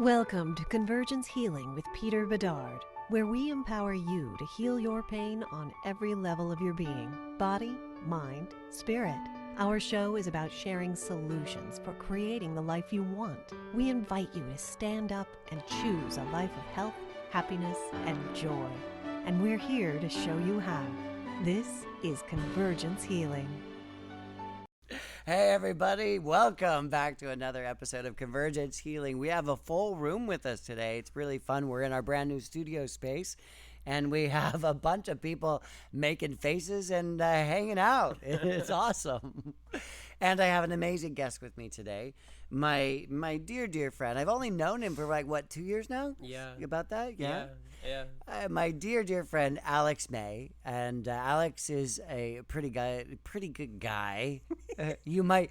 Welcome to Convergence Healing with Peter Bedard, where we empower you to heal your pain on every level of your being, body, mind, spirit. Our show is about sharing solutions for creating the life you want. We invite you to stand up and choose a life of health, happiness, and joy. And we're here to show you how. This is Convergence Healing. Hey everybody, welcome back to another episode of Convergence Healing. We have a full room with us today. It's really fun. We're in our brand new studio space and we have a bunch of people making faces and hanging out. It's awesome. And I have an amazing guest with me today. My dear friend. I've only known him for 2 years now? Yeah. About that? Yeah. My dear friend Alex May, and Alex is a pretty good guy. You might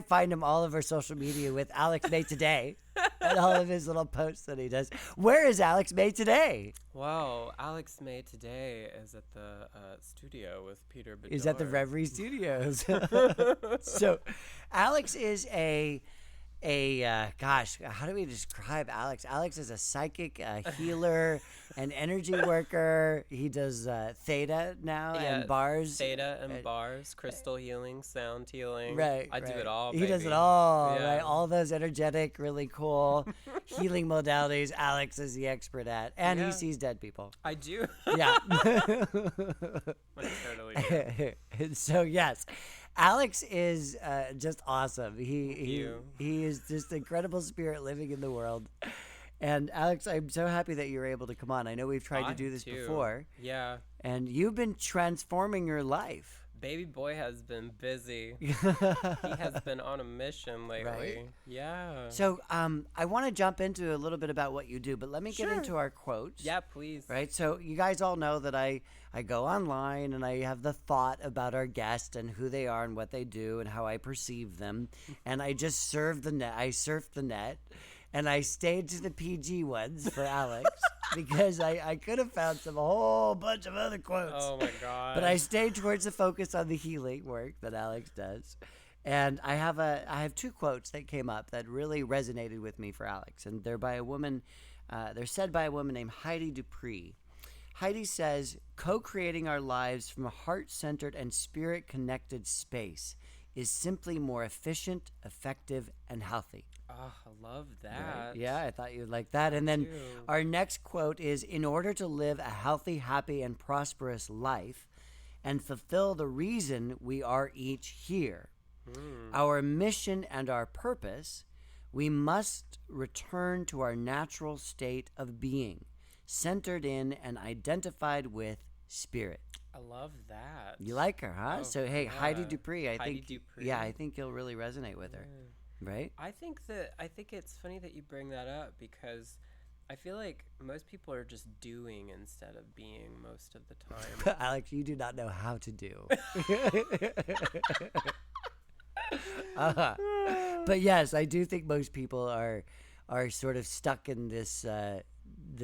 find him all over social media with Alex May Today and all of his little posts that he does. Where is Alex May today? Wow, Alex May Today is at the studio with Peter Bedard. He's at the Reverie Studios. So, Alex is gosh, how do we describe Alex? Alex is a psychic, healer, an energy worker. He does Theta now and bars. Theta and bars, crystal healing, sound healing. Right. I do it all, He baby. does it all, Yeah. right? All those energetic, really cool healing modalities Alex is the expert at. And Yeah. he sees dead people. I do. Yeah. I totally do. So, yes. Alex is just awesome. He is just an incredible spirit living in the world. And Alex, I'm so happy that you're able to come on. I know we've tried to do this before. Yeah. And you've been transforming your life. Baby boy has been busy. He has been on a mission lately. Right? Yeah. So I want to jump into a little bit about what you do, but let me get into our quotes. Yeah, please. Right? So you guys all know that I go online and I have the thought about our guest and who they are and what they do and how I perceive them. And I just surfed the net. And I stayed to the PG ones for Alex because I could have found a whole bunch of other quotes. Oh, my God. But I stayed towards the focus on the healing work that Alex does. And I have two quotes that came up that really resonated with me for Alex. And they're by a woman, they're said by a woman named Heidi Dupree. Heidi says, co-creating our lives from a heart-centered and spirit-connected space is simply more efficient, effective, and healthy. Oh, I love that. Right? Yeah, I thought you'd like that. And then our next quote is, in order to live a healthy, happy, and prosperous life and fulfill the reason we are each here, our mission and our purpose, we must return to our natural state of being, centered in and identified with spirit. I love that. You like her, huh? Oh, So, hey, yeah. Heidi Dupree, I Heidi think, Dupree. yeah, I think you'll really resonate with her. Right? I think it's funny that you bring that up because I feel like most people are just doing instead of being most of the time. Alex, you do not know how to do. But yes, I do think most people are sort of stuck in this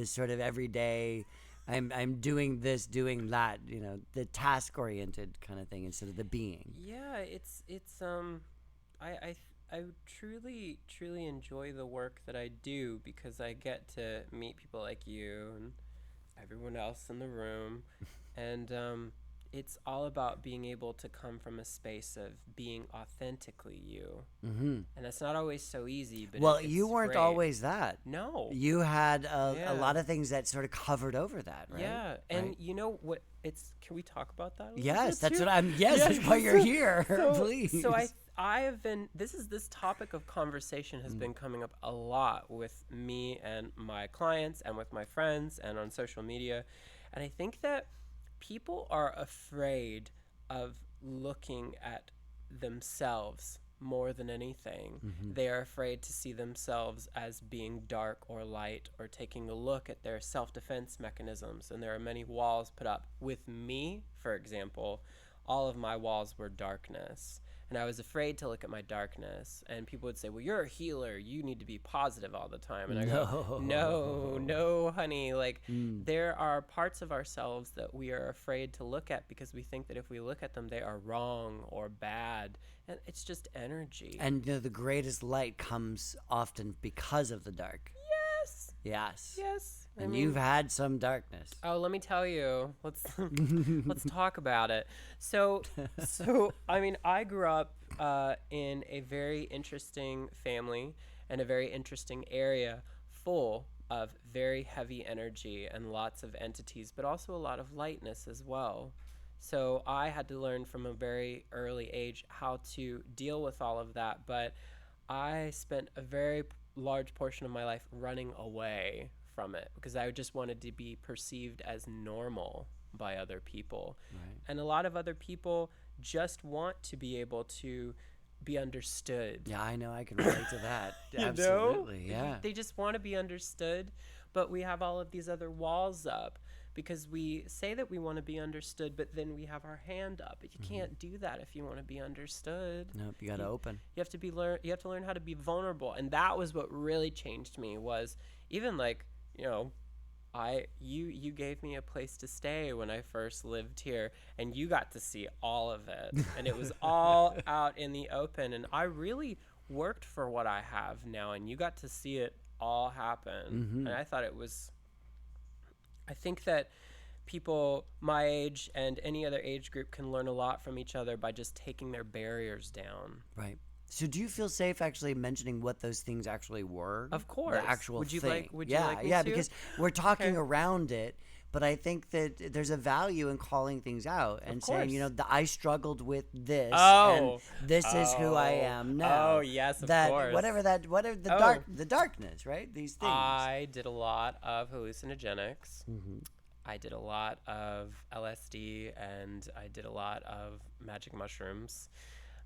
sort of everyday. I'm doing this, doing that. The task oriented kind of thing instead of the being. Yeah, it's I truly enjoy the work that I do because I get to meet people like you and everyone else in the room, and it's all about being able to come from a space of being authentically you. And it's not always so easy, but Well, it's you weren't great. always that. No. You had a lot of things that sort of covered over that, right? Yeah, and Right? you know what? Can we talk about that? A little Yes, bit that's too? what I'm. Yes, that's why you're here. Please. So I have been. This topic of conversation has been coming up a lot with me and my clients and with my friends and on social media, and I think that people are afraid of looking at themselves more than anything. They are afraid to see themselves as being dark or light or taking a look at their self-defense mechanisms. And there are many walls put up. With me, for example, all of my walls were darkness. And I was afraid to look at my darkness. And people would say, well, you're a healer. You need to be positive all the time. And I go, no, honey. There are parts of ourselves that we are afraid to look at because we think that if we look at them, they are wrong or bad. And it's just energy. And the greatest light comes often because of the dark. Yes. Yes. I And mean- you've had some darkness. Oh, let me tell you. Let's talk about it. So I mean, I grew up in a very interesting family and a very interesting area full of very heavy energy and lots of entities, but also a lot of lightness as well. So I had to learn from a very early age how to deal with all of that, but I spent a very large portion of my life running away from it because I just wanted to be perceived as normal by other people. Right. And a lot of other people just want to be able to be understood. Yeah, I know. I can relate to that. You know? Absolutely. Yeah. They just want to be understood, but we have all of these other walls up because we say that we want to be understood, but then we have our hand up. But you can't do that if you want to be understood. Nope. You got to open. You have to learn how to be vulnerable, and that was what really changed me. Was even like, you know, you gave me a place to stay when I first lived here, and you got to see all of it, and it was all out in the open, and I really worked for what I have now, and you got to see it all happen. And I thought I think that people my age and any other age group can learn a lot from each other by just taking their barriers down. Right. So do you feel safe actually mentioning what those things actually were? Of course. The actual Would you thing. like- would you yeah, like me yeah, to? because we're talking around it, but I think that there's a value in calling things out and saying, you know, I struggled with this, and this is who I am now. Oh, yes, of that, course. Whatever the darkness, right? These things. I did a lot of hallucinogenics. I did a lot of LSD, and I did a lot of magic mushrooms.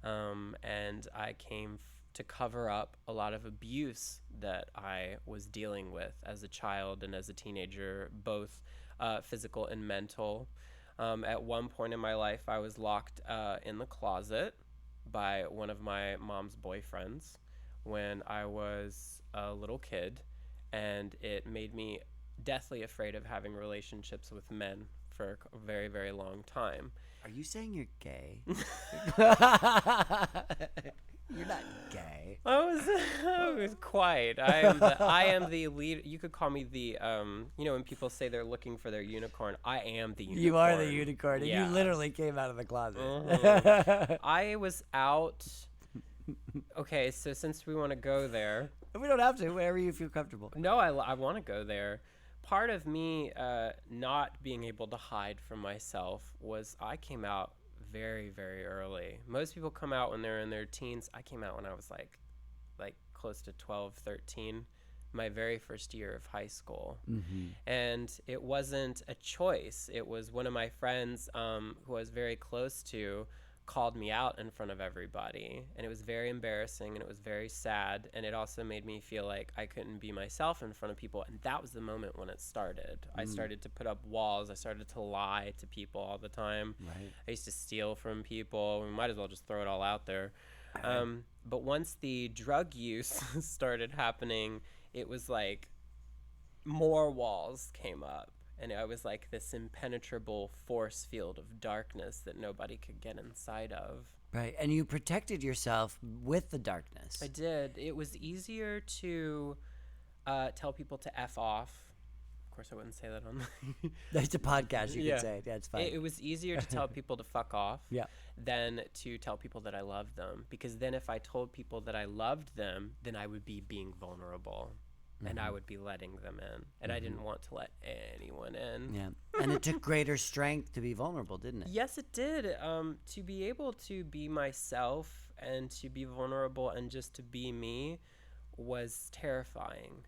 And I came to cover up a lot of abuse that I was dealing with as a child and as a teenager, both physical and mental. At one point in my life, I was locked in the closet by one of my mom's boyfriends when I was a little kid, and it made me deathly afraid of having relationships with men for a very, very long time. Are you saying you're gay? You're not gay. I was quite. I am the lead. You could call me the, you know, when people say they're looking for their unicorn, I am the unicorn. You are the unicorn, and Yeah. you literally came out of the closet. I was out. Okay, so since we want to go there. We don't have to, wherever you feel comfortable. No, I want to go there. Part of me not being able to hide from myself was I came out very, very early. Most people come out when they're in their teens. I came out when I was like close to 12, 13, my very first year of high school. And it wasn't a choice. It was one of my friends who I was very close to called me out in front of everybody, and it was very embarrassing, and it was very sad, and it also made me feel like I couldn't be myself in front of people, and that was the moment when it started. I started to put up walls. I started to lie to people all the time. Right. I used to steal from people. We might as well just throw it all out there. But once the drug use started happening, it was like more walls came up. And I was like this impenetrable force field of darkness that nobody could get inside of. Right, and you protected yourself with the darkness. I did. It was easier to tell people to F off. Of course, I wouldn't say that on That's a podcast, you Yeah. could say. Yeah, it's fine. It was easier to tell people to fuck off Yeah. than to tell people that I loved them. Because then if I told people that I loved them, then I would be being vulnerable. And I would be letting them in. And I didn't want to let anyone in. Yeah, and it took greater strength to be vulnerable, didn't it? Yes, it did. To be able to be myself and to be vulnerable and just to be me was terrifying.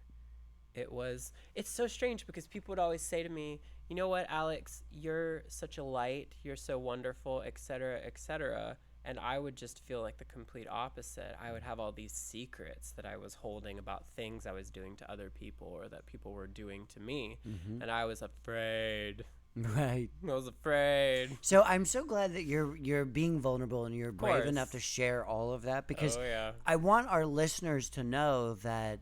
It's so strange because people would always say to me, you know what, Alex, you're such a light, you're so wonderful, etc., etc. And I would just feel like the complete opposite. I would have all these secrets that I was holding about things I was doing to other people or that people were doing to me. And I was afraid. Right. I was afraid. So I'm so glad that you're being vulnerable and you're brave course. enough to share all of that, because Oh, yeah. I want our listeners to know that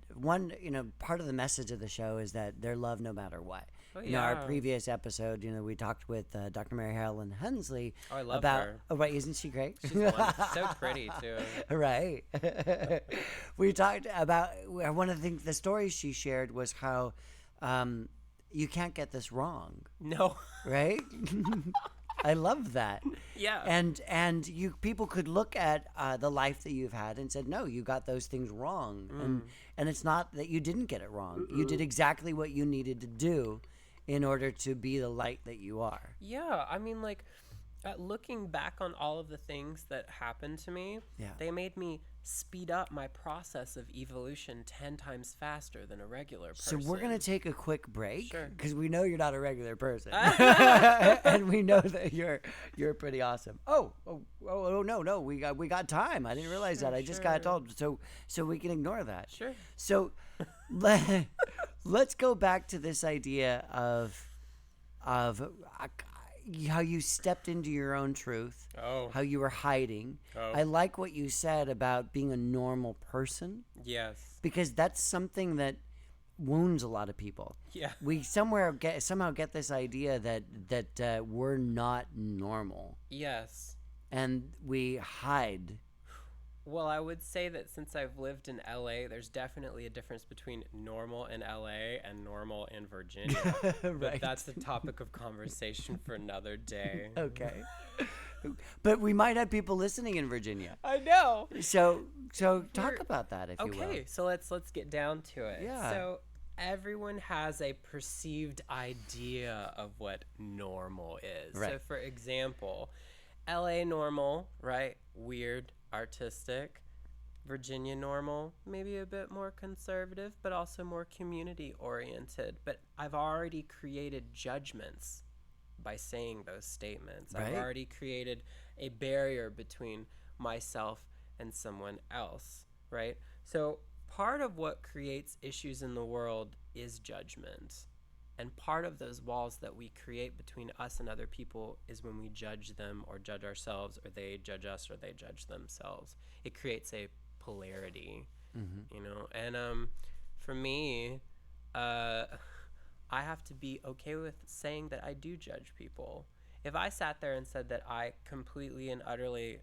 part of the message of the show is that they're loved no matter what. Oh, You know, our yeah. previous episode, you know, we talked with Dr. Mary Helen Hensley Oh, I love about. her. Oh, right, isn't she great? She's wonderful. So pretty, too. Right. We talked about one of the things, the stories she shared was how you can't get this wrong, No. right? I love that. Yeah. And you people could look at the life that you've had and said, no, you got those things wrong, and it's not that you didn't get it wrong. You did exactly what you needed to do in order to be the light that you are. Yeah, I mean, like, looking back on all of the things that happened to me, Yeah. they made me speed up my process of evolution 10 times faster than a regular So person. we're going to take a quick break Sure. because we know you're not a regular person. And we know that you're pretty awesome. Oh, no, we got time. I didn't realize that. I just got told. So we can ignore that. Sure. So let's go back to this idea of how you stepped into your own truth, Oh. how you were hiding. Oh. I like what you said about being a normal person, Yes. because that's something that wounds a lot of people. Yeah. We somehow get this idea that we're not normal, Yes. and we hide. Well, I would say that since I've lived in LA, there's definitely a difference between normal in LA and normal in Virginia. But Right. that's a topic of conversation for another day. Okay. But we might have people listening in Virginia. I know. So talk about that, if you will. Okay, so let's get down to it. Yeah. So everyone has a perceived idea of what normal is. So Right. for example, LA normal, right? Weird, artistic. Virginia normal, maybe a bit more conservative, but also more community oriented. But I've already created judgments by saying those statements. Right. I've already created a barrier between myself and someone else, right? So part of what creates issues in the world is judgment. And part of those walls that we create between us and other people is when we judge them or judge ourselves, or they judge us or they judge themselves. It creates a polarity, you know? And for me, I have to be okay with saying that I do judge people. If I sat there and said that I completely and utterly,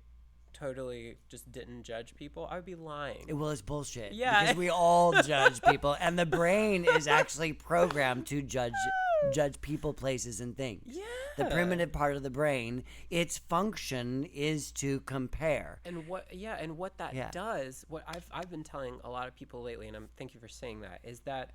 totally just didn't judge people, I would be lying. Well, it's bullshit. Yeah. Because we all judge people, and the brain is actually programmed to judge people, places, and things. Yeah. The primitive part of the brain, its function is to compare. And what that does, what I've been telling a lot of people lately, and thank you for saying that, is that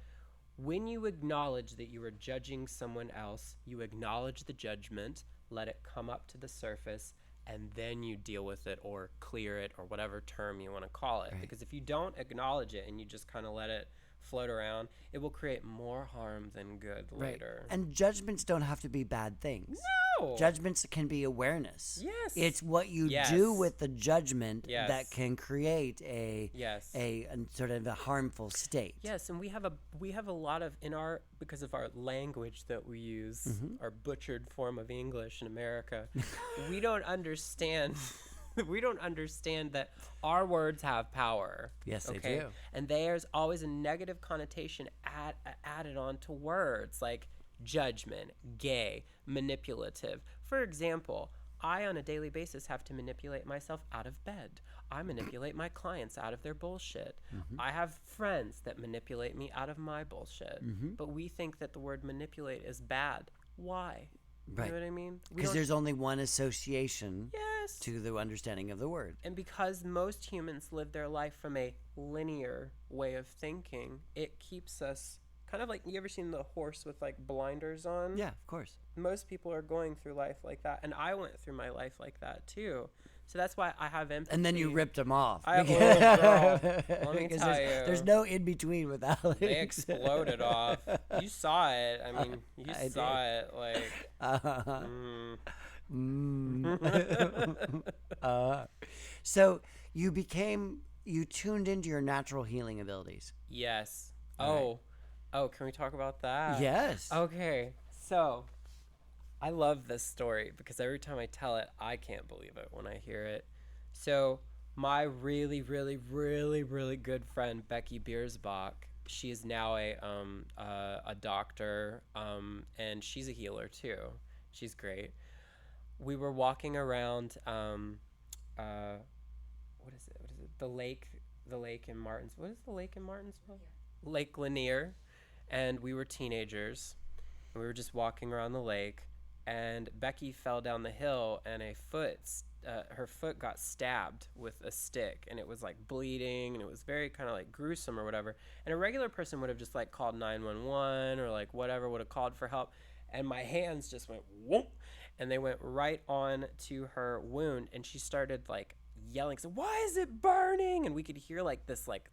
when you acknowledge that you are judging someone else, you acknowledge the judgment, let it come up to the surface, and then you deal with it or clear it or whatever term you want to call it. Right. Because if you don't acknowledge it and you just kind of let it float around, it will create more harm than good later. And judgments don't have to be bad things. No. Judgments can be awareness. Yes. It's what you Yes. do with the judgment Yes. that can create a sort of a harmful state. Yes, and we have a lot of because of our language that we use, our butchered form of English in America, we don't understand that our words have power. Yes, they okay? do. And there's always a negative connotation added on to words like judgment, gay, manipulative. For example, I on a daily basis have to manipulate myself out of bed. I manipulate my clients out of their bullshit. I have friends that manipulate me out of my bullshit. But we think that the word manipulate is bad. Why? Right. You know what I mean? Because there's only one association Yes. to the understanding of the word. And because most humans live their life from a linear way of thinking, it keeps us kind of like, you ever seen the horse with like blinders on? Yeah, of course. Most people are going through life like that. And I went through my life like that too. So that's why I have empathy. And then you ripped them off. Girl, let me Because tell you. there's no in between with Alex. They exploded off. You saw it. I mean, you I saw it like. So you tuned into your natural healing abilities. Yes. All Oh, can we talk about that? Yes. Okay, so I love this story because every time I tell it, I can't believe it when I hear it. So My really, really, really, really good friend Becky Biersbach. She is now a doctor, and she's a healer too. She's great. We were walking around. What is it? What is it? The lake in Martins. What is the lake in Martinsville? Lake Lanier, and we were teenagers, and we were just walking around the lake, and Becky fell down the hill, and her foot got stabbed with a stick, and it was like bleeding, and it was very kind of like gruesome or whatever. And a regular person would have just like called 911 or like whatever, would have called for help, and my hands just went whoop, and they went right on to her wound, and she started like yelling, so why is it burning? And we could hear like this like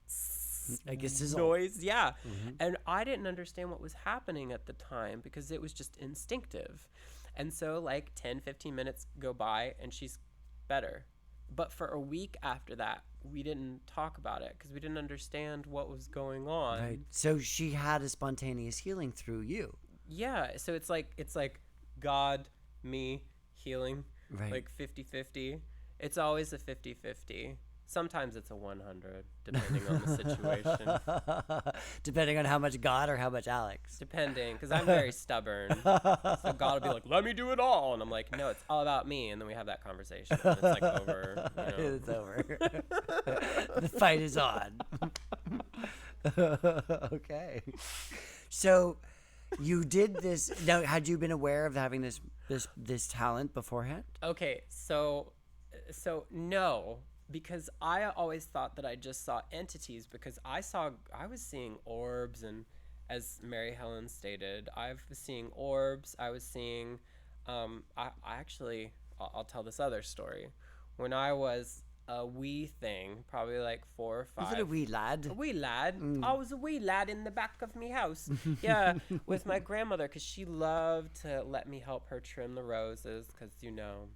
I guess noise. Yeah. And I didn't understand what was happening at the time because it was just instinctive. And so like 10-15 minutes go by and she's better. But for a week after that, we didn't talk about it because we didn't understand what was going on. Right. So she had a spontaneous healing through you. Yeah. So it's like God, me, healing, Right. like 50-50. It's always a 50-50. Sometimes it's a 100, depending on the situation. Depending on how much God or how much Alex. Depending, because I'm very stubborn. So God will be like, let me do it all. And I'm like, no, it's all about me. And then we have that conversation. And it's like over. You know. It's over. The fight is on. Okay. So you did this. Now, had you been aware of having this talent beforehand? Okay, so no, because I always thought that I just saw entities because I was seeing orbs, and as Mary Helen stated, I was seeing orbs. I was seeing, I'll tell this other story. When I was a wee thing, probably like 4 or 5. Was it a wee lad? A wee lad. I was a wee lad in the back of me house. Yeah, with my grandmother, because she loved to let me help her trim the roses, because you know.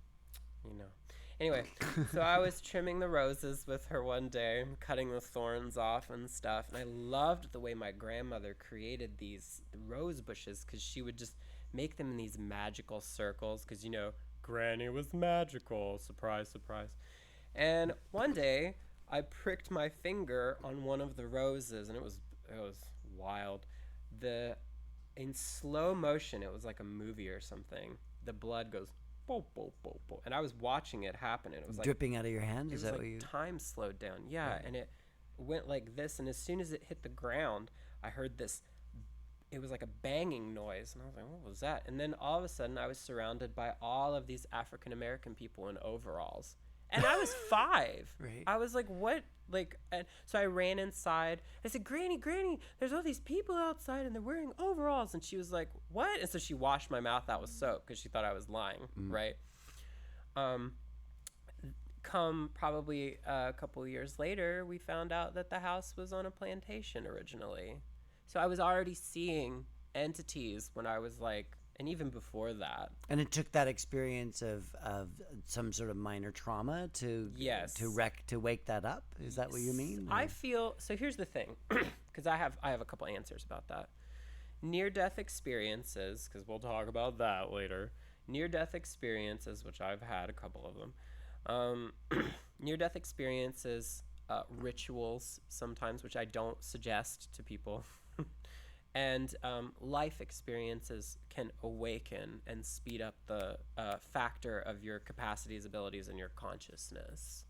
Anyway, so I was trimming the roses with her one day, cutting the thorns off and stuff, and I loved the way my grandmother created these rose bushes, because she would just make them in these magical circles, because, Granny was magical. Surprise, surprise. And one day, I pricked my finger on one of the roses, and it was wild. In slow motion, it was like a movie or something. The blood goes, bo, bo, bo, bo. And I was watching it happen, and it was like dripping out of your hand. Is that like what you? Time slowed down, yeah, right. And it went like this, and as soon as it hit the ground, I heard this. It was like a banging noise, and I was like, "What was that?" And then all of a sudden, I was surrounded by all of these African American people in overalls. And I was 5. Right. I was like, what? And so I ran inside. I said, Granny, there's all these people outside and they're wearing overalls. And she was like, what? And so she washed my mouth out with soap because she thought I was lying, right? Come probably a couple of years later, we found out that the house was on a plantation originally. So I was already seeing entities when I was like, and even before that. And it took that experience of some sort of minor trauma to wake that up. Is that what you mean? I feel so. Here's the thing, because I have a couple answers about that. Near-death experiences, because we'll talk about that later. Near-death experiences, which I've had a couple of them. Near-death experiences, rituals sometimes, which I don't suggest to people. And life experiences can awaken and speed up the factor of your capacities, abilities, and your consciousness.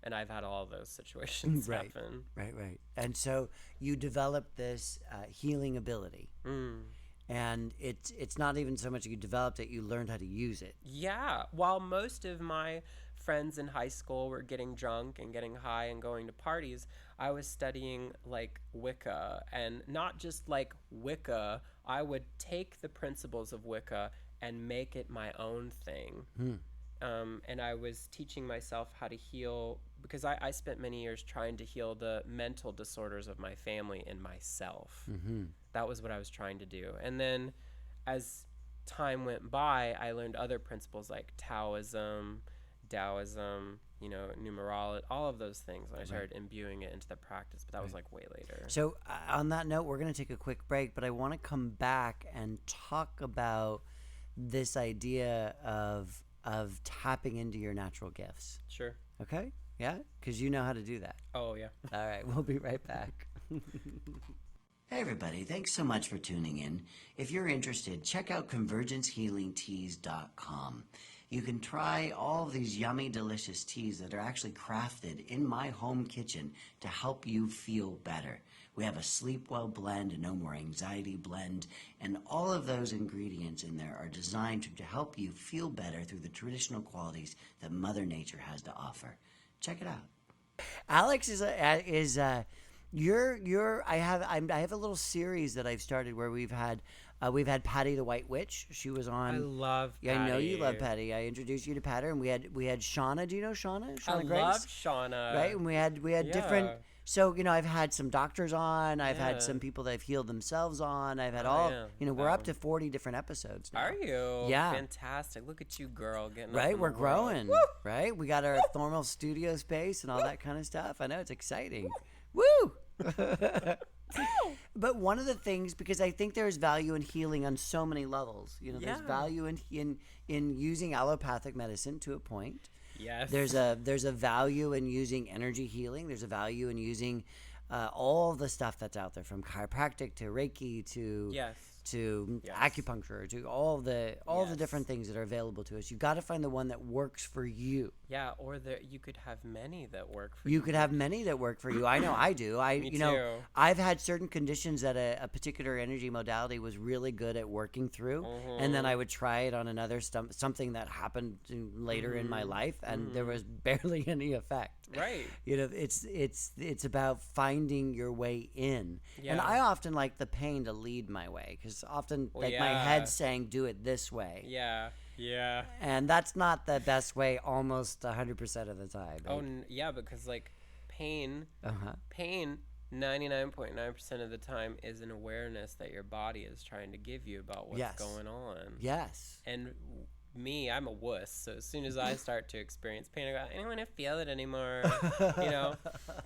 And I've had all of those situations happen. Right. And so you developed this healing ability. And it's not even so much you developed it, you learned how to use it. Yeah. While most of my friends in high school were getting drunk and getting high and going to parties, I was studying like Wicca, and not just like Wicca. I would take the principles of Wicca and make it my own thing. And I was teaching myself how to heal, because I spent many years trying to heal the mental disorders of my family and myself. That was what I was trying to do. And then as time went by, I learned other principles like Taoism, numerology, all of those things. And I started imbuing it into the practice, but that was like way later. So on that note, we're going to take a quick break, but I want to come back and talk about this idea of tapping into your natural gifts. Sure. Okay? Yeah? Because you know how to do that. Oh, yeah. All right, we'll be right back. Hey everybody, thanks so much for tuning in. If you're interested, check out convergencehealingteas.com. You can try all of these yummy, delicious teas that are actually crafted in my home kitchen to help you feel better. We have a Sleep Well blend, a No More Anxiety blend, and all of those ingredients in there are designed to help you feel better through the traditional qualities that Mother Nature has to offer. Check it out. Alex I have a little series that I've started where we've had Patty the White Witch. She was on. I love Yeah, I know you love Patty. Patty. I introduced you to Patty, and we had Shauna. Do you know Shauna? I Shauna Griggs? love Shauna. Right, and we had different. Yeah. So I've had some doctors on. I've had Yeah. some people that have healed themselves on. I've had Oh, all. yeah. We're up to 40 different episodes now. Are you? Yeah. Fantastic. Look at you, girl. Getting up Right, in we're the world. growing. Woo! Right, we got our normal studio space and all that kind of stuff. I know it's exciting. Woo! But one of the things, because I think there's value in healing on so many levels. There's Yeah. value in using allopathic medicine to a point. Yes. There's a value in using energy healing. There's a value in using all the stuff that's out there, from chiropractic to Reiki to Yes. to Yes. acupuncture to all the Yes. different things that are available to us. You got to find the one that works for you. Yeah, or you could have many that work for You could have many that work for you. I know I do. Me too. I've had certain conditions that a particular energy modality was really good at working through, and then I would try it on another something that happened later in my life, and there was barely any effect. Right. It's about finding your way in, and Yeah. I often like the pain to lead my way, because often Well, my yeah. head's saying do it this way, Yeah. Yeah. and that's not the best way almost 100% of the time. Oh, yeah, because pain, Uh-huh. pain 99.9% of the time is an awareness that your body is trying to give you about what's Yes. going on. Yes. And me, I'm a wuss. So as soon as I start to experience pain, I go, I don't want to feel it anymore.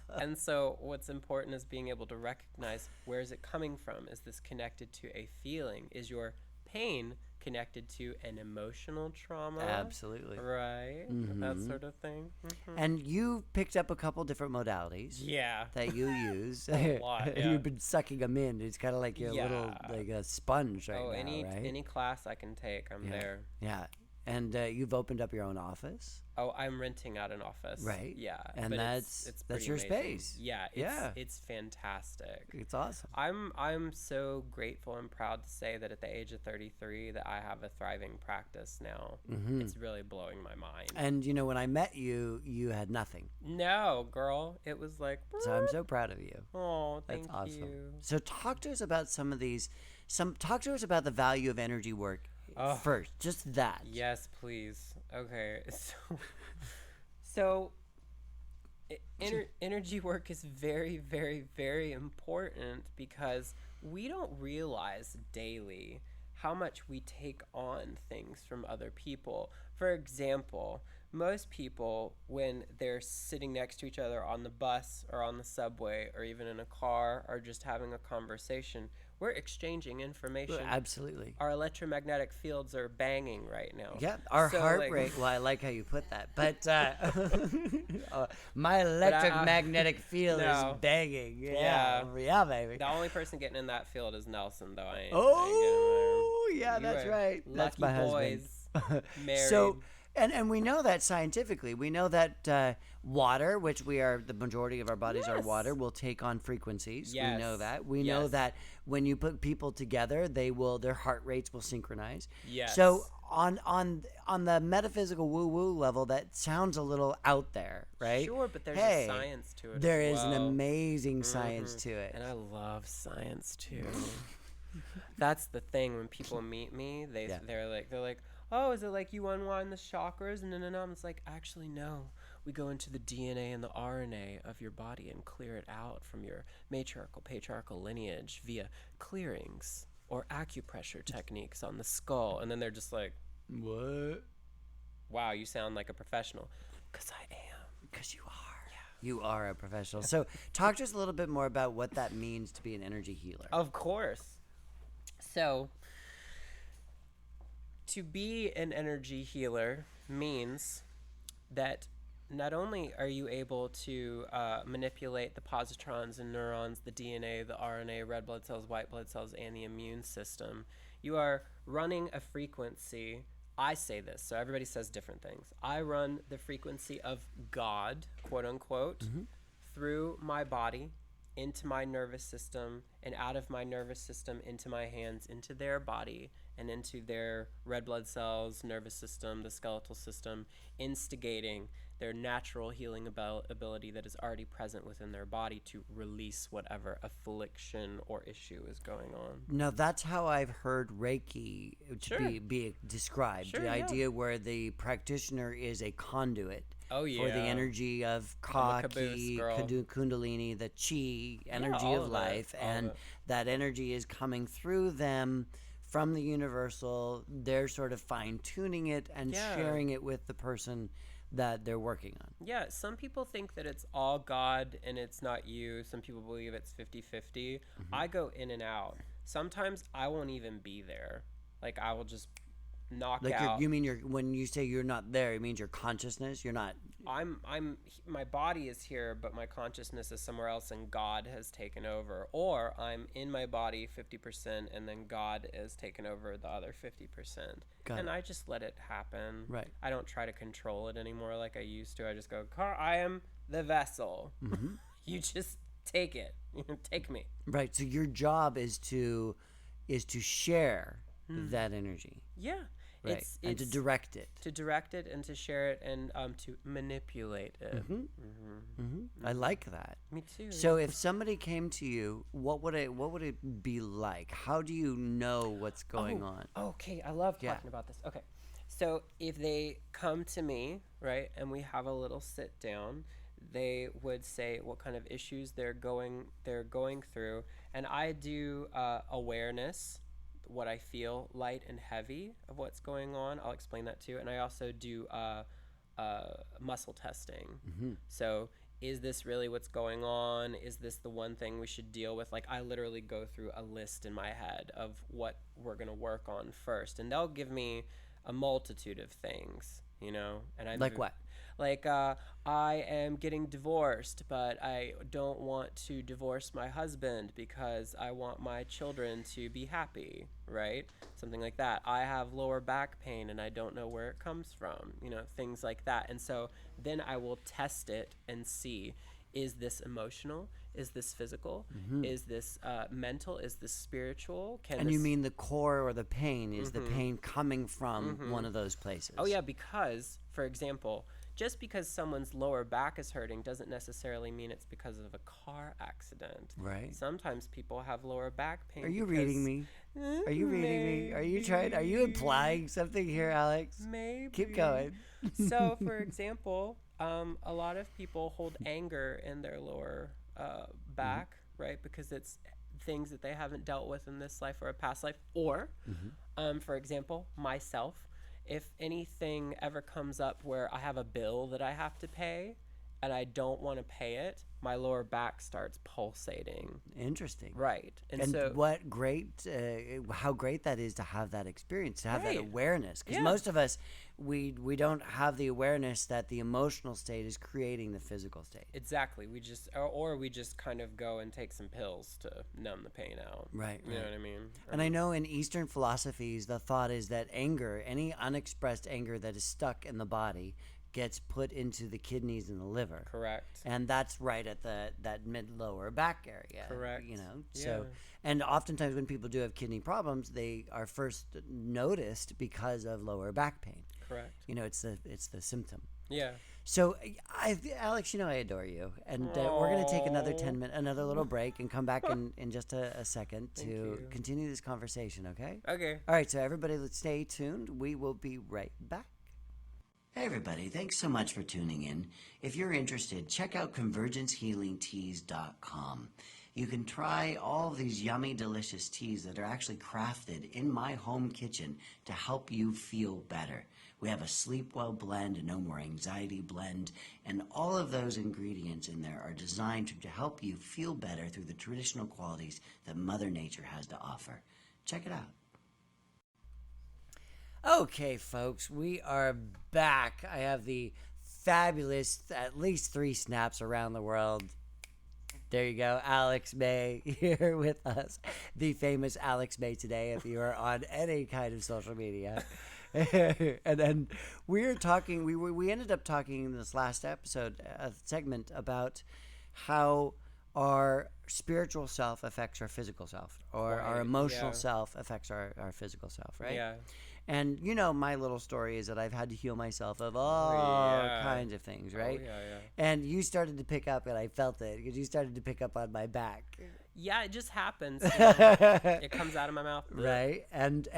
And so what's important is being able to recognize, where is it coming from? Is this connected to a feeling? Is your pain connected to an emotional trauma? Absolutely. Right? That sort of thing. And you picked up a couple different modalities Yeah. that you use. A lot, yeah. You've been sucking them in. It's kind of like your little, like a sponge right now, right? any class I can take, I'm there. Yeah. And you've opened up your own office. Oh, I'm renting out an office. Right. Yeah. And but that's pretty your amazing. space. Yeah. It's fantastic. It's awesome. I'm so grateful and proud to say that at the age of 33 that I have a thriving practice now. It's really blowing my mind. And when I met you, you had nothing. No, girl, it was like. So I'm so proud of you. Oh, That's thank awesome. you. So talk to us about some of these. Talk to us about the value of energy work first. Just that. Yes, please. Okay. So energy work is very, very, very important, because we don't realize daily how much we take on things from other people. For example, most people, when they're sitting next to each other on the bus or on the subway or even in a car or just having a conversation, we're exchanging information. Absolutely. Our electromagnetic fields are banging right now. Yeah, our So, heart rate. Well, I like how you put that, but my electromagnetic field no. is banging. Yeah. Yeah, baby. The only person getting in that field is Nelson, though. I ain't Oh, yeah, getting there. that's You right. are That's lucky my boys, husband. married. So, and we know that scientifically. We know that water, which the majority of our bodies are Yes. water, will take on frequencies. Yes. We know that. We know Yes. that when you put people together, their heart rates will synchronize. Yes. So on the metaphysical woo-woo level, that sounds a little out there, right? Sure, but there's Hey, a science to it. There as is an well. amazing science to it. And I love science too. That's the thing. When people meet me, they're like, oh, is it like you unwind the chakras? And no. I'm just like, actually, no. We go into the DNA and the RNA of your body and clear it out from your matriarchal, patriarchal lineage via clearings or acupressure techniques on the skull. And then they're just like, What? wow, you sound like a professional. Because I am. Because you are. Yeah. You are a professional. So talk to us a little bit more about what that means to be an energy healer. Of course. So, to be an energy healer means that not only are you able to manipulate the positrons and neurons, the DNA, the RNA, red blood cells, white blood cells, and the immune system, you are running a frequency. I say this, so everybody says different things. I run the frequency of God, quote unquote, through my body, into my nervous system, and out of my nervous system into my hands, into their body, and into their red blood cells, nervous system, the skeletal system, instigating their natural healing ability that is already present within their body to release whatever affliction or issue is going on. Now, that's how I've heard Reiki Sure. be described. Sure, the yeah. idea where the practitioner is a conduit Oh, for the yeah. energy of I'm a caboose, Kaki, girl. Kundalini, the Chi, energy all of of it, life, all of and it. that energy is coming through them from the universal. They're sort of fine-tuning it and Yeah. sharing it with the person that they're working on. Yeah, some people think that it's all God and it's not you. Some people believe it's 50-50. I go in and out. Sometimes I won't even be there. Like, I will just knock Like out. you mean when you say you're not there, it means your consciousness. You're not. My body is here, but my consciousness is somewhere else, and God has taken over. Or I'm in my body 50%, and then God has taken over the other 50%. Got And it. I just let it happen. Right. I don't try to control it anymore like I used to. I just go, I am the vessel. You just take it. Take me. Right. So your job is to share that energy, Yeah. right, and to direct it. to direct it and to share it and to manipulate it. I like that. Me too. So if somebody came to you, what would it be like? How do you know what's going on? Okay, I love Yeah. talking about this. Okay, so if they come to me, right, and we have a little sit down, they would say what kind of issues they're going through, and I do awareness, what I feel, light and heavy of what's going on. I'll explain that too, and I also do muscle testing. So is this really what's going on? Is this the one thing we should deal with? Like, I literally go through a list in my head of what we're going to work on first. And they'll give me a multitude of things, and Like what? Like, I am getting divorced, but I don't want to divorce my husband because I want my children to be happy, right? Something like that. I have lower back pain and I don't know where it comes from, things like that. And so then I will test it and see, is this emotional? Is this physical? Is this mental? Is this spiritual? And you mean the core or the pain is the pain coming from one of those places? Oh, yeah, because, for example, just because someone's lower back is hurting doesn't necessarily mean it's because of a car accident. Right. Sometimes people have lower back pain. Are you reading me? Are you reading me? Are you implying something here, Alex? Maybe. Keep going. So, for example, a lot of people hold anger in their lower back, right? Because it's things that they haven't dealt with in this life or a past life. Or, for example, myself, if anything ever comes up where I have a bill that I have to pay and I don't want to pay it, my lower back starts pulsating. Interesting. Right. And And so what great, how great that is to have that experience, to have that Right. awareness. Because Yeah. most of us, we don't have the awareness that the emotional state is creating the physical state. exactly, we just or we just kind of go and take some pills to numb the pain out. Right, You know right. what I mean? And I know in Eastern philosophies, the thought is that anger, any unexpressed anger that is stuck in the body, gets put into the kidneys and the liver. Correct. And that's right at that mid lower back area. Correct. So, Yeah. and oftentimes when people do have kidney problems, they are first noticed because of lower back pain. Correct. It's the symptom. Yeah. So, Alex, I adore you, and we're going to take another 10-minute, another little break, and come back in just a second to you. continue this conversation. Okay. Okay. All right. So everybody, let's stay tuned. We will be right back. Hey everybody, thanks so much for tuning in. If you're interested, check out convergencehealingteas.com. You can try all these yummy, delicious teas that are actually crafted in my home kitchen to help you feel better. We have a Sleep Well blend, a No More Anxiety blend, and all of those ingredients in there are designed to help you feel better through the traditional qualities that Mother Nature has to offer. Check it out. Okay, folks, we are back. I have the fabulous, at least 3 snaps around the world. There you go, Alex May here with us, the famous Alex May today. If you are on any kind of social media, and then we're talking. We ended up talking in this last episode segment about how our spiritual self affects our physical self, or our emotional self affects our physical self, right? Yeah. And my little story is that I've had to heal myself of all kinds of things, right? Oh, yeah. And you started to pick up, and I felt it, because you started to pick up on my back. Yeah, it just happens. It comes out of my mouth. Right? And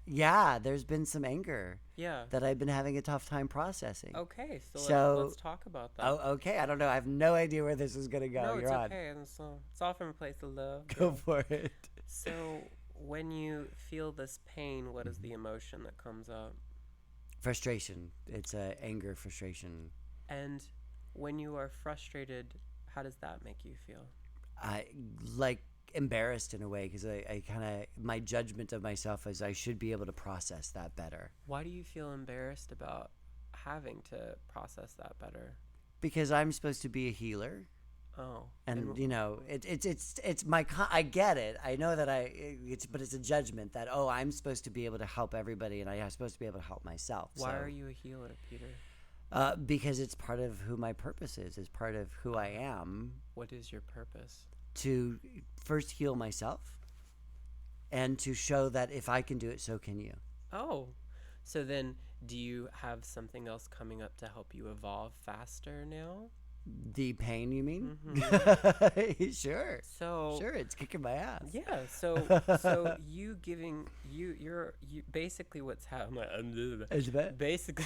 there's been some anger that I've been having a tough time processing. Okay, so let's talk about that. Oh, okay. I don't know. I have no idea where this is going to go. No, You're it's on. okay. It's all from a place of love. Go for it. So when you feel this pain, what is the emotion that comes up? Frustration. It's anger, frustration. And when you are frustrated, how does that make you feel? Like embarrassed in a way, because I kind of, my judgment of myself is I should be able to process that better. Why do you feel embarrassed about having to process that better? Because I'm supposed to be a healer. Oh, and it's my I get it. I know that but it's a judgment that I'm supposed to be able to help everybody, and I'm supposed to be able to help myself. Why are you a healer, Peter? Because it's part of who my purpose is. It's part of who I am. What is your purpose? To first heal myself, and to show that if I can do it, so can you. Oh, so then do you have something else coming up to help you evolve faster now? The pain, you mean? Mm-hmm. Sure, it's kicking my ass. Yeah, so you giving you basically what's happening. Basically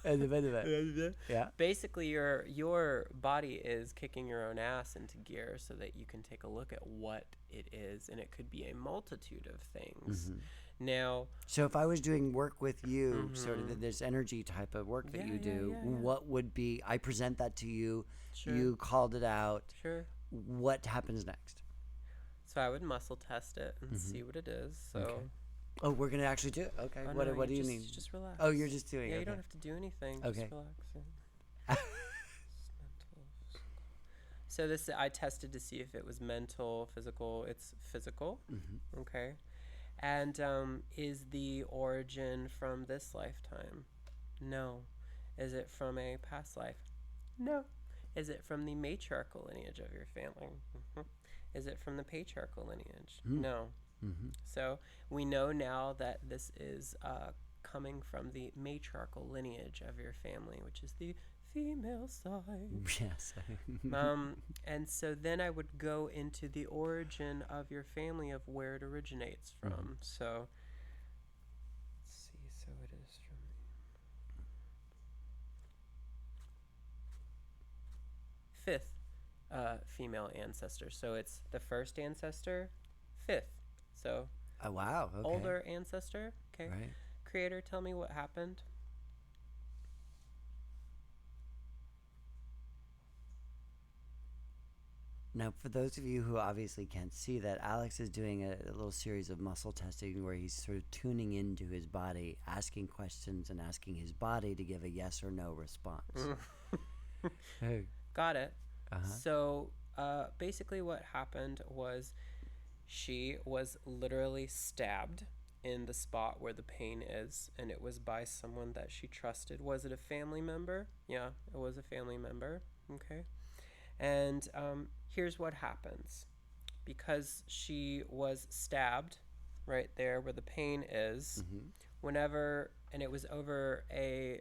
Yeah. Basically, your body is kicking your own ass into gear so that you can take a look at what it is, and it could be a multitude of things. Mm-hmm. Now, so if I was doing work with you, sort of this energy type of work that you do, what would be? I present that to you. Sure. You called it out. Sure. What happens next? So I would muscle test it and see what it is. So. Okay. Oh, we're gonna actually do it. Okay. Oh, What do you mean? Just relax. Oh, you're just doing it. Yeah, Okay. you don't have to do anything. Okay. Just relax. So this, I tested to see if it was mental, physical. It's physical. Mm-hmm. Okay. And is the origin from this lifetime? No. Is it from a past life? No. Is it from the matriarchal lineage of your family? Mm-hmm. Is it from the patriarchal lineage? No. Mm-hmm. So we know now that this is coming from the matriarchal lineage of your family, which is the female side. Yes. And so then I would go into the origin of your family, of where it originates from. So let's see. So it is from fifth female ancestor. So it's the first ancestor, fifth. So Oh, wow. Okay. older ancestor. Okay. Right. Creator, tell me what happened. Now, for those of you who obviously can't see that, Alex is doing a little series of muscle testing where he's sort of tuning into his body, asking questions and asking his body to give a yes or no response. Got it. Uh-huh. So basically what happened was she was literally stabbed in the spot where the pain is, and it was by someone that she trusted. Was it a family member? Yeah, it was a family member. Okay. And here's what happens. Because she was stabbed right there where the pain is, whenever, and it was over a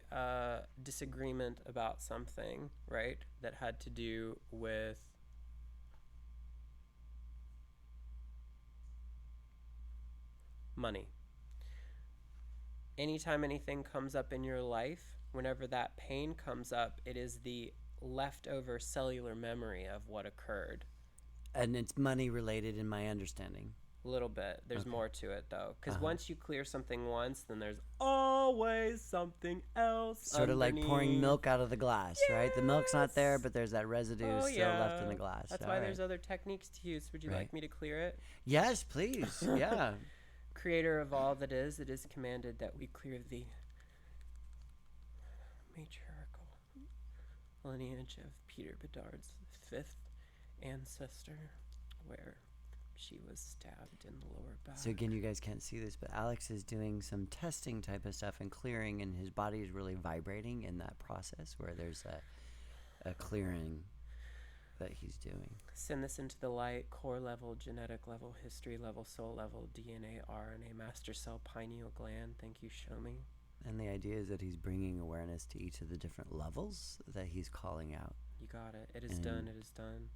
disagreement about something, right, that had to do with money. Anytime anything comes up in your life, whenever that pain comes up, it is the leftover cellular memory of what occurred. And it's money related in my understanding. A little bit. There's more to it, though. Because once you clear something once, then there's always something else Sort of like pouring underneath. milk out of the glass, right? The milk's not there, but there's that residue still left in the glass. That's All why right. there's other techniques to use. Would you like me to clear it? Yes, please. Yeah. Creator of all that is, it is commanded that we clear the matriarchal lineage of Peter Bedard's fifth ancestor, where she was stabbed in the lower back. So again, you guys can't see this, but Alex is doing some testing type of stuff and clearing, and his body is really vibrating in that process where there's a clearing that he's doing. Send this into the light: core level, genetic level, history level, soul level, DNA, RNA, master cell, pineal gland. Thank you, show me. And the idea is that he's bringing awareness to each of the different levels that he's calling out. You got it. It is done. It is done.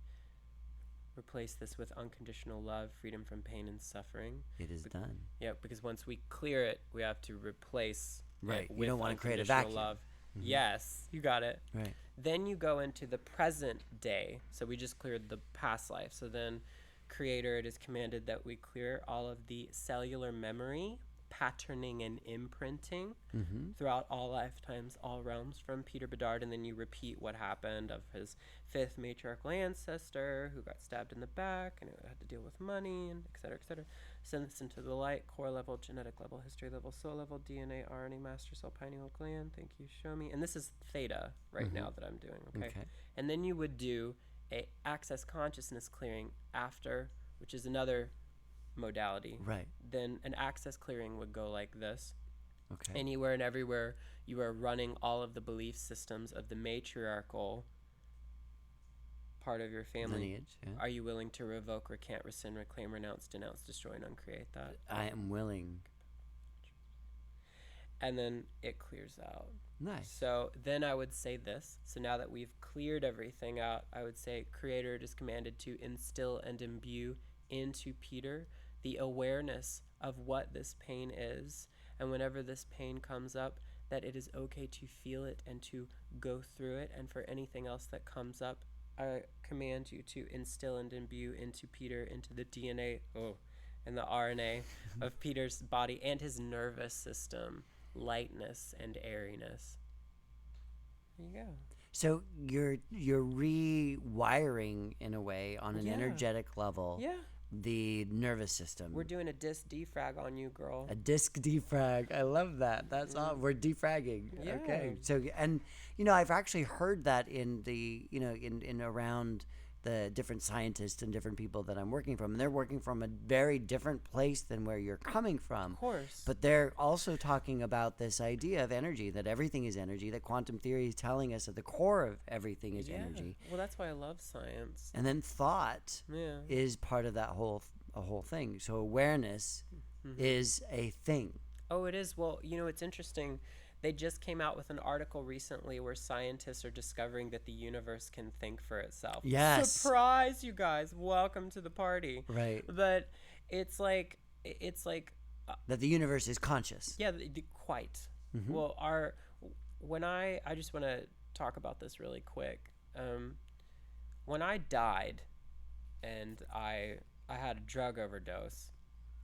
Replace this with unconditional love, freedom from pain and suffering. It is done. Yeah, because once we clear it, we have to replace Right. it You with don't want to create a unconditional vacuum. love. Yes, you got it. Right. Then you go into the present day. So we just cleared the past life. So then, Creator, it is commanded that we clear all of the cellular memory, patterning, and imprinting throughout all lifetimes, all realms from Peter Bedard. And then you repeat what happened of his fifth matriarchal ancestor who got stabbed in the back and had to deal with money, and et cetera, et cetera. Send this into the light: core level, genetic level, history level, soul level, DNA, RNA, master cell, pineal gland. Thank you, show me. And this is Theta right now that I'm doing, okay? And then you would do a access consciousness clearing after, which is another modality. Right. Then an access clearing would go like this. Okay. Anywhere and everywhere you are running all of the belief systems of the matriarchal part of your family. Lineage. Yeah. Are you willing to revoke, recant, rescind, reclaim, renounce, denounce, destroy, and uncreate that? I am willing. And then it clears out. Nice. So then I would say this. So now that we've cleared everything out, I would say Creator, it is commanded to instill and imbue into Peter the awareness of what this pain is. And whenever this pain comes up, that it is okay to feel it and to go through it. And for anything else that comes up, I command you to instill and imbue into Peter, into the DNA and the RNA of Peter's body and his nervous system, lightness and airiness. There you go. So you're rewiring in a way on an energetic level. Yeah. The nervous system. We're doing a disc defrag on you, girl. A disc defrag. I love that. That's all. We're defragging. Yeah. Okay. So, and I've actually heard that in the in around the different scientists and different people that I'm working from, and they're working from a very different place than where you're coming from. Of course. But they're also talking about this idea of energy, that everything is energy, that quantum theory is telling us at the core of everything is energy. Well, that's why I love science. And then thought is part of that whole thing. So awareness is a thing. Oh, it is. Well, it's interesting. They just came out with an article recently where scientists are discovering that the universe can think for itself. Yes. Surprise, you guys. Welcome to the party. Right. But it's like that the universe is conscious. Yeah, quite. Well, I just want to talk about this really quick. When I died and I had a drug overdose,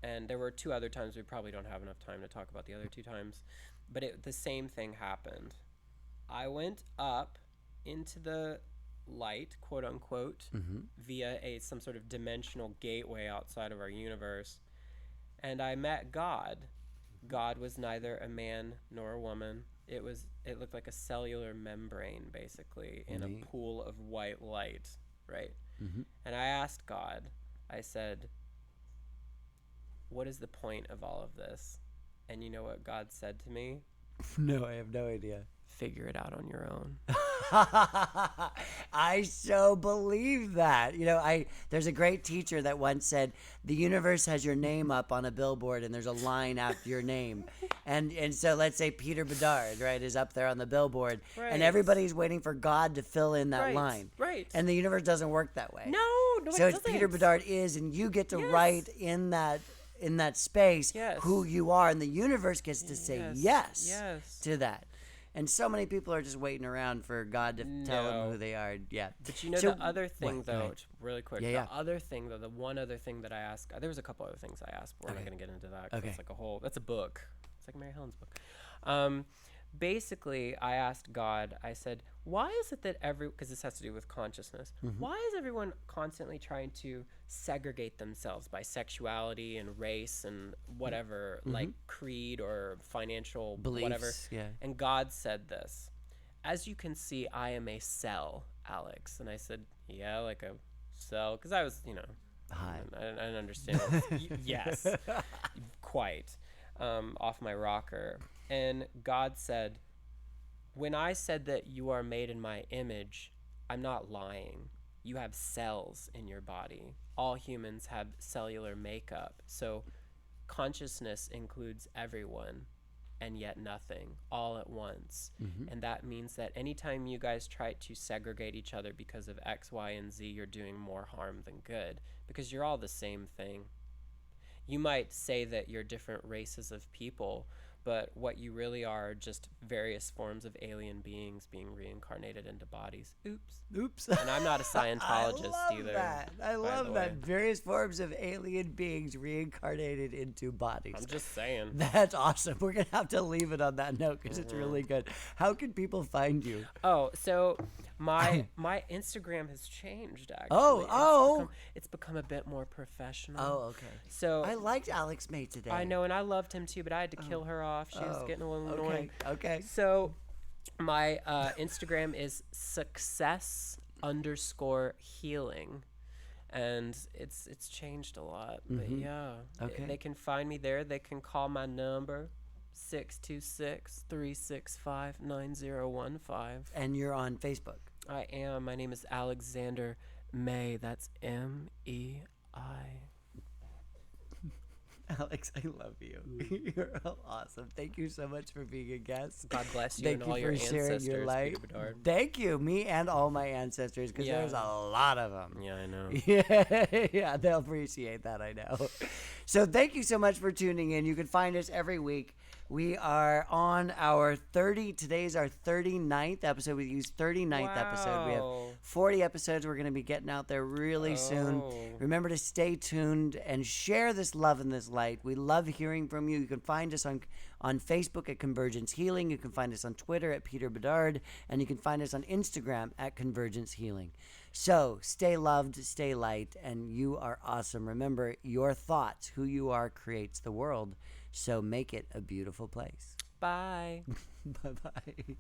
and there were 2 other times, we probably don't have enough time to talk about the other 2 times, but the same thing happened. I went up into the light, quote unquote, via some sort of dimensional gateway outside of our universe, and I met God. God was neither a man nor a woman. It looked like a cellular membrane, basically, in a pool of white light, right? And I asked God, I said, what is the point of all of this? And you know what God said to me? No, I have no idea. Figure it out on your own. I so believe that. There's a great teacher that once said, the universe has your name up on a billboard and there's a line after your name. And so let's say Peter Bedard, right, is up there on the billboard, and everybody's waiting for God to fill in that line. Right. And the universe doesn't work that way. No, so it it's doesn't. Peter Bedard is, and you get to write in that space who you are, and the universe gets to say yes to that. And so many people are just waiting around for God to tell them who they are. Yeah. But the other thing, though, really quick, the other thing, though, the one other thing that I asked, there was a couple other things I asked, but we're not going to get into that, 'cause it's like that's a book. It's like Mary Helen's book. Basically, I asked God, I said, why is it that because this has to do with consciousness, why is everyone constantly trying to segregate themselves by sexuality and race and whatever, like creed or financial beliefs, whatever? Yeah. And God said this, as you can see, I am a cell, Alex. And I said, yeah, like a cell. Because I was, Hi. I didn't understand. Yes, quite. Off my rocker. And God said, when I said that you are made in my image, I'm not lying. You have cells in your body. All humans have cellular makeup. So consciousness includes everyone and yet nothing all at once. And that means that anytime you guys try to segregate each other because of X, Y, and Z, you're doing more harm than good, because you're all the same thing. You might say that you're different races of people, but what you really are just various forms of alien beings being reincarnated into bodies. Oops. And I'm not a Scientologist either. I love that. Various forms of alien beings reincarnated into bodies. I'm just saying. That's awesome. We're going to have to leave it on that note because it's really good. How can people find you? Oh, so my Instagram has changed, actually. It's become a bit more professional. Oh, okay. So I liked Alex May today. I know, and I loved him too, but I had to kill her off. She was getting a little annoying. Okay. So my Instagram is success_healing. And it's changed a lot. But yeah. Okay. They can find me there. They can call my number, 626-365-9015. And you're on Facebook. I am. My name is Alexander May. That's MEI. Alex, I love you. You're awesome. Thank you so much for being a guest. God bless you Thank and all you your for sharing ancestors, your life. Peter Bedard. Thank you, me and all my ancestors, because there's a lot of them. Yeah, I know. Yeah, they'll appreciate that, I know. So thank you so much for tuning in. You can find us every week. We are on our today's our 39th episode. We use 39th episode. We have 40 episodes we're going to be getting out there really soon. Remember to stay tuned and share this love and this light. We love hearing from you. You can find us on Facebook at Convergence Healing. You can find us on Twitter at Peter Bedard. And you can find us on Instagram at Convergence Healing. So stay loved, stay light, and you are awesome. Remember, your thoughts, who you are, creates the world. So make it a beautiful place. Bye. Bye-bye.